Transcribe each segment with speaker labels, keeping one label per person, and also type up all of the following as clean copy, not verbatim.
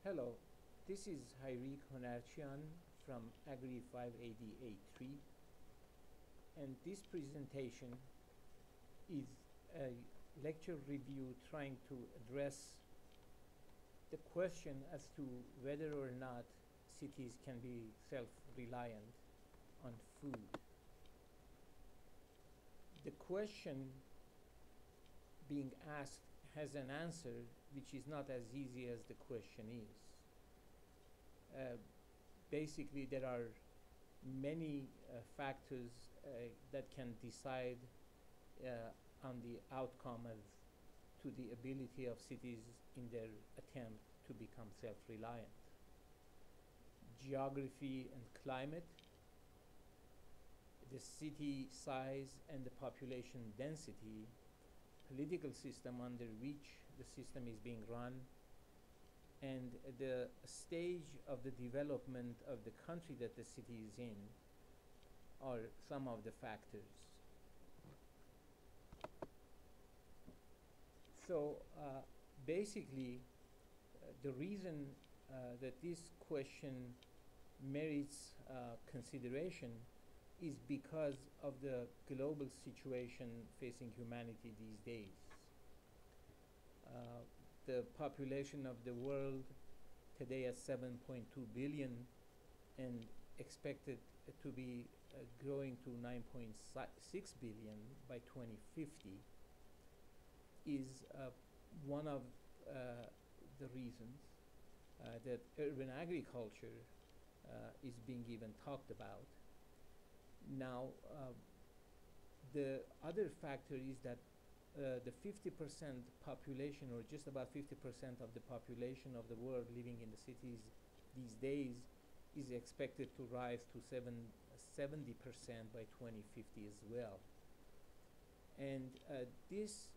Speaker 1: Hello, this is Hayrik Honarchian from Agri 580A3, and this presentation is a lecture review trying to address the question as to whether or not cities can be self-reliant on food. The question being asked has an answer which is not as easy as the question is. Basically, there are many factors that can decide on the outcome as to the ability of cities in their attempt to become self-reliant. Geography and climate, the city size and the population density, political system under which the system is being run, and the stage of the development of the country that the city is in are some of the factors. So basically, the reason that this question merits consideration is because of the global situation facing humanity these days. The population of the world today is 7.2 billion and expected to be growing to 9.6 billion by 2050 is one of the reasons that urban agriculture is being even talked about. Now, the other factor is that the 50% population, or just about 50% of the population of the world living in the cities these days, is expected to rise to 70% by 2050 as well. And this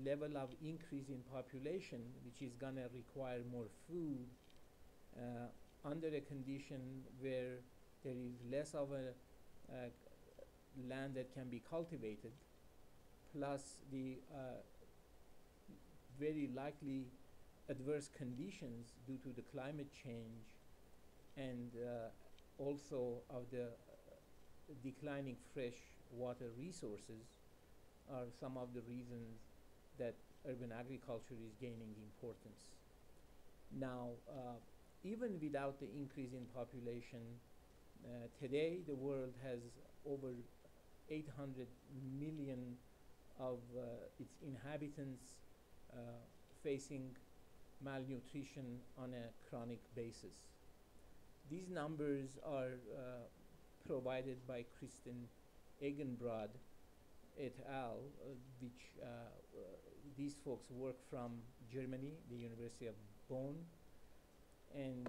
Speaker 1: level of increase in population, which is going to require more food under a condition where there is less of a land that can be cultivated, plus the very likely adverse conditions due to the climate change and also of the declining fresh water resources are some of the reasons that urban agriculture is gaining importance. Now, even without the increase in population, today the world has over 800 million of its inhabitants facing malnutrition on a chronic basis. These numbers are provided by Kristen Egenbrod et al., which these folks work from Germany, the University of Bonn, and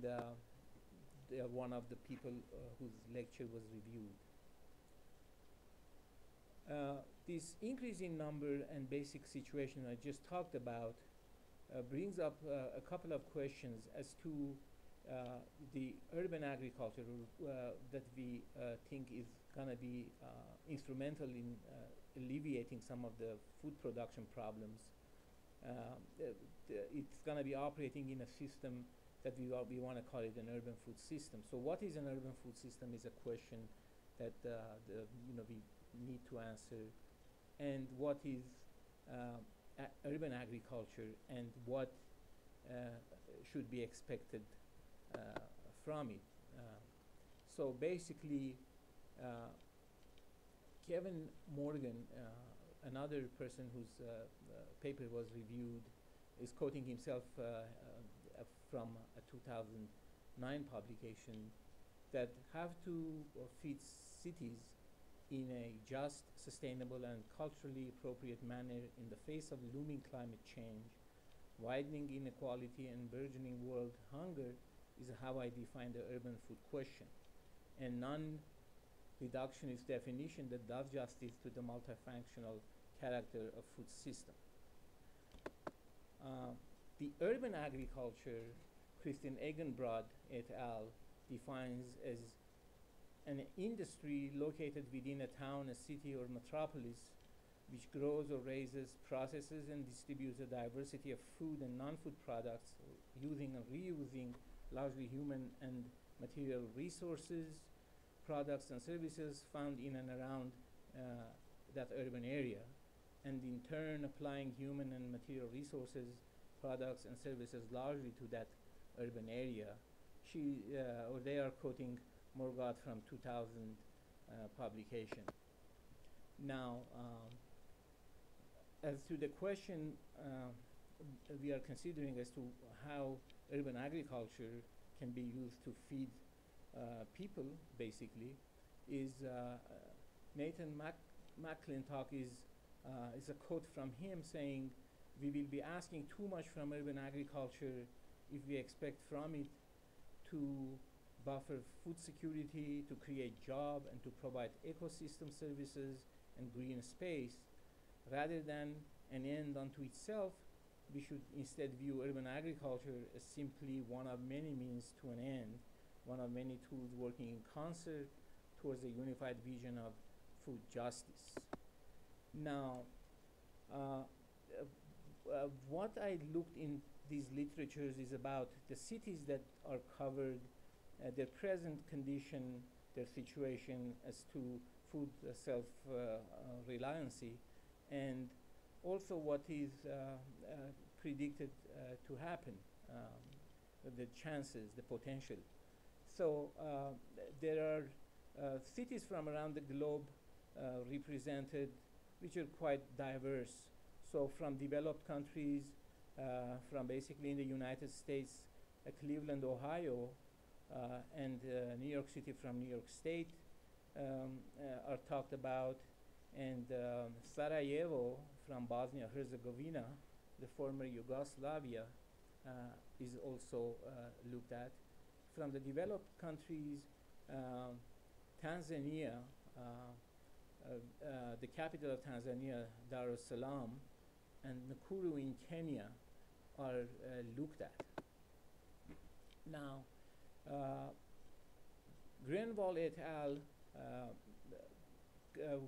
Speaker 1: they are one of the people whose lecture was reviewed. This increase in number and basic situation I just talked about brings up a couple of questions as to the urban agriculture that we think is going to be instrumental in alleviating some of the food production problems. It's going to be operating in a system that we want to call it an urban food system. So what is an urban food system is a question that we need to answer, and what is urban agriculture and what should be expected from it. So basically, Kevin Morgan, another person whose paper was reviewed, is quoting himself from a 2009 publication that have to feed cities in a just, sustainable, and culturally appropriate manner in the face of looming climate change, widening inequality, and burgeoning world hunger is how I define the urban food question. A non-reductionist definition that does justice to the multifunctional character of food system. The urban agriculture, Kristen Egenbrod et al. Defines as an industry located within a town, a city, or metropolis which grows or raises, processes, and distributes a diversity of food and non-food products using and reusing largely human and material resources, products, and services found in and around that urban area, and in turn applying human and material resources, products, and services largely to that urban area. Or they are quoting Morgat from 2000 publication. Now, as to the question we are considering as to how urban agriculture can be used to feed people, basically, is Nathan McClintock is a quote from him saying, "We will be asking too much from urban agriculture if we expect from it to buffer food security, to create jobs, and to provide ecosystem services and green space. Rather than an end unto itself, we should instead view urban agriculture as simply one of many means to an end, one of many tools working in concert towards a unified vision of food justice." Now, what I looked in these literatures is about the cities that are covered, their present condition, their situation as to food self-reliancy, and also what is predicted to happen, the chances, the potential. So there are cities from around the globe represented, which are quite diverse. So from developed countries, from basically in the United States, Cleveland, Ohio, and New York City from New York State are talked about, and Sarajevo from Bosnia-Herzegovina, the former Yugoslavia, is also looked at. From the developed countries, Tanzania, the capital of Tanzania, Dar es Salaam, and Nakuru in Kenya are looked at. Now, Greenwald et al.,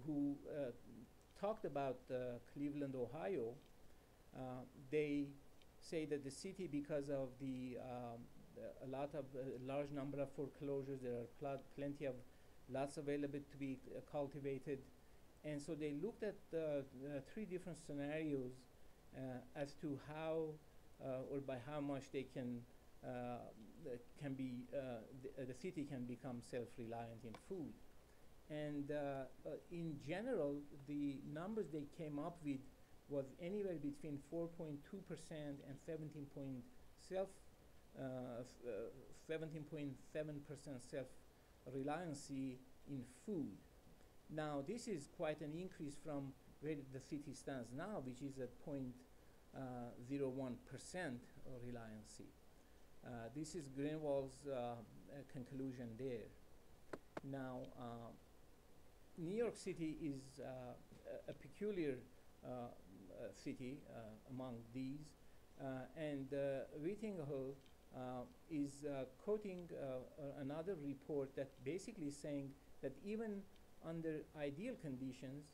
Speaker 1: who talked about Cleveland, Ohio, they say that the city, because of the large number of foreclosures, there are plenty of lots available to be cultivated, and so they looked at three different scenarios as to how or by how much they can be the city can become self-reliant in food. And in general, the numbers they came up with was anywhere between 4.2% and 17.7% self-reliancy in food. Now, this is quite an increase from where the city stands now, which is at 0.01% reliancy. This is Greenwald's conclusion there. Now, New York City is a peculiar city among these, and Whittinghall is quoting another report that basically saying that even under ideal conditions,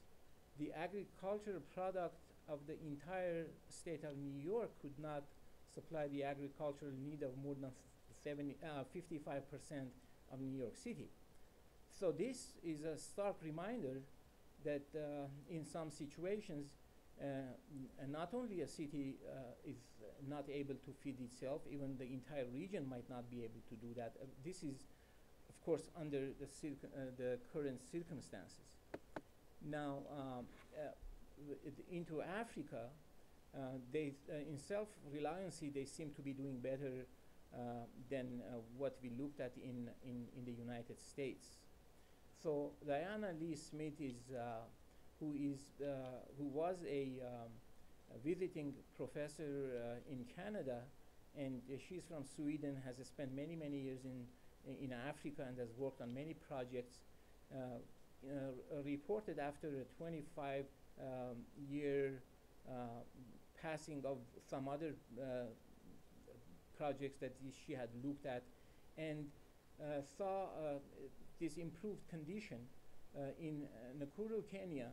Speaker 1: the agricultural product of the entire state of New York could not supply the agricultural need of more than 55% of New York City. So this is a stark reminder that in some situations, not only a city is not able to feed itself, even the entire region might not be able to do that. This is, of course, under the current circumstances. Now, into Africa, in self-reliancy, they seem to be doing better than what we looked at in the United States. So Diana Lee Smith is who was a visiting professor in Canada, and she's from Sweden, has spent many years in Africa and has worked on many projects, reported after a 25-year passing of some other projects that she had looked at, and saw this improved condition in Nakuru, Kenya,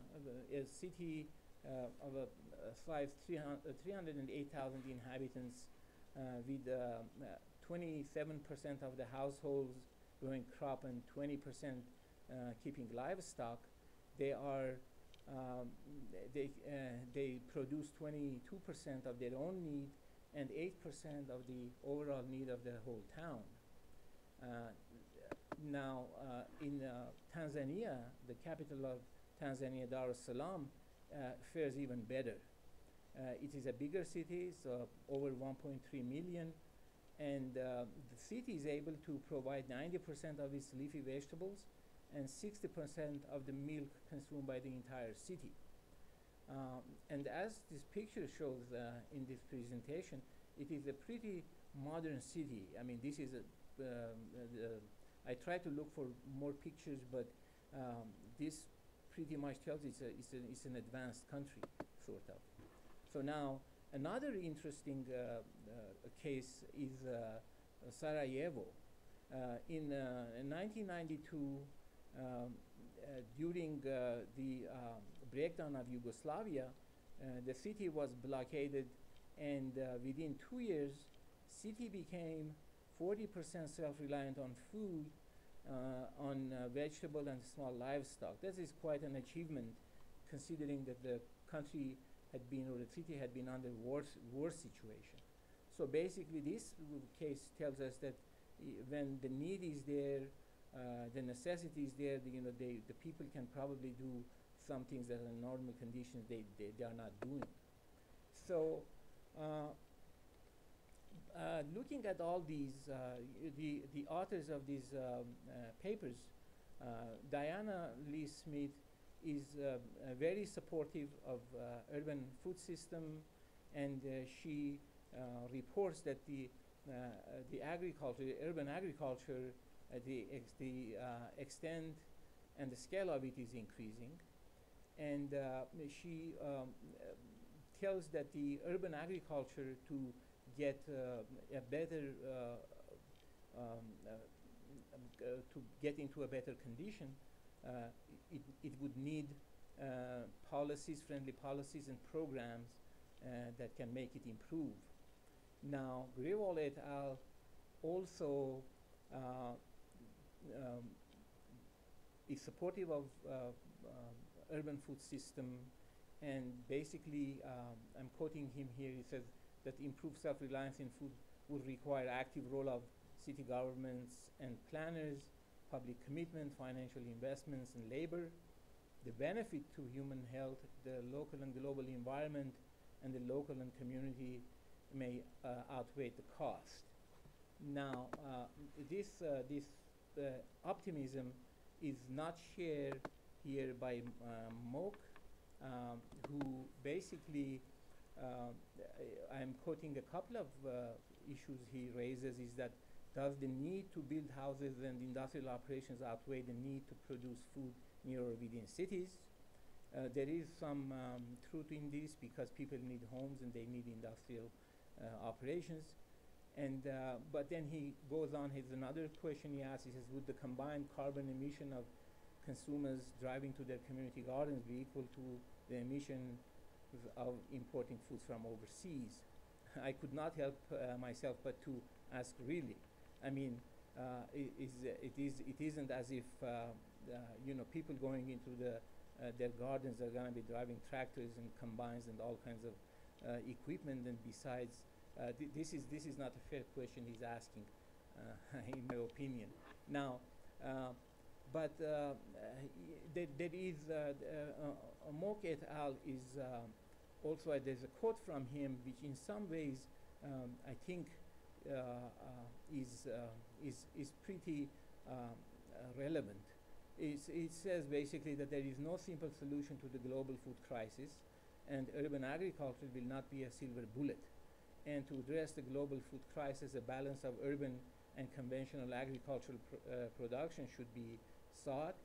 Speaker 1: a city of a 308,000 inhabitants, with 27% of the households growing crop and 20% keeping livestock. They are they produce 22% of their own need and 8% of the overall need of the whole town. Now, in Tanzania, the capital of Tanzania, Dar es Salaam, fares even better. It is a bigger city, so over 1.3 million, and the city is able to provide 90% of its leafy vegetables and 60% of the milk consumed by the entire city. And as this picture shows in this presentation, it is a pretty modern city. I mean, this is I try to look for more pictures, but this pretty much tells it's an advanced country, sort of. So now, another interesting case is Sarajevo. In 1992, during the breakdown of Yugoslavia, the city was blockaded, and within 2 years, city became 40% self-reliant on food, on vegetable and small livestock. This is quite an achievement, considering that the country had been, or the city had been under war situation. So basically, this case tells us that when the need is there, the necessity is there, the people can probably do some things that in normal conditions they are not doing. So looking at all these, the authors of these papers, Diana Lee Smith is very supportive of urban food system, and she reports that the agriculture, urban agriculture, the extent and the scale of it is increasing, and she tells that the urban agriculture, to get a better to get into a better condition, it would need friendly policies and programs that can make it improve. Now, Grewal et al. Also is supportive of urban food system, and basically, I'm quoting him here, he says that improved self-reliance in food would require active role of city governments and planners, public commitment, financial investments, and labor. The benefit to human health, the local and global environment, and the local and community may outweigh the cost. Now, this optimism is not shared here by Moak, who basically, I'm quoting a couple of issues he raises, is that does the need to build houses and industrial operations outweigh the need to produce food near or within cities? There is some truth in this, because people need homes and they need industrial operations. And but then he goes on, here's another question he asks, he says, would the combined carbon emission of consumers driving to their community gardens be equal to the emission of importing foods from overseas? I could not help myself but to ask, really. I mean, it isn't as if people going into their gardens are going to be driving tractors and combines and all kinds of equipment. And besides, this is not a fair question he's asking, in my opinion. Now, but there is Moak et al. Is also, there's a quote from him which in some ways I think is pretty relevant. It says basically that there is no simple solution to the global food crisis, and urban agriculture will not be a silver bullet. And to address the global food crisis, a balance of urban and conventional agricultural production should be sought,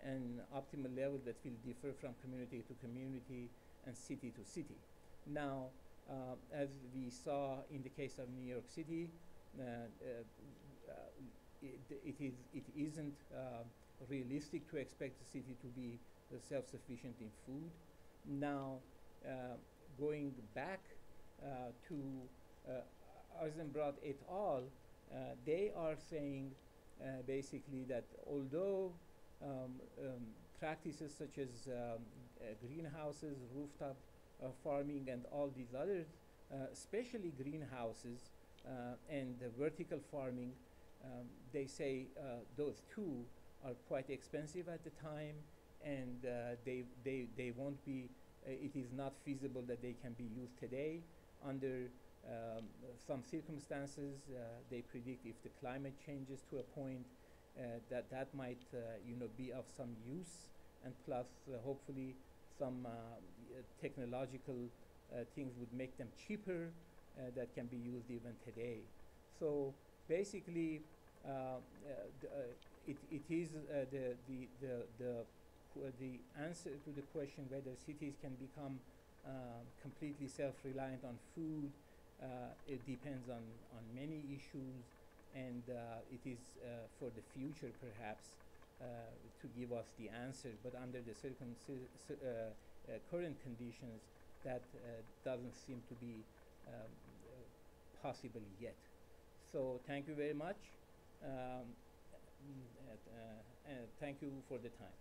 Speaker 1: and optimal level that will differ from community to community and city to city. Now, as we saw in the case of New York City, it isn't realistic to expect the city to be self-sufficient in food. Now, going back to Eisenbrot et al., they are saying basically that although practices such as greenhouses, rooftop farming, and all these others, especially greenhouses and vertical farming, they say those two are quite expensive at the time, and they won't be, it is not feasible that they can be used today. Under some circumstances, they predict if the climate changes to a point that might be of some use, and plus hopefully some technological things would make them cheaper that can be used even today. So basically, it is the answer to the question whether cities can become completely self-reliant on food. It depends on many issues, and it is for the future perhaps to give us the answer. But under the current conditions, that doesn't seem to be possible yet. So thank you very much. Thank you for the time.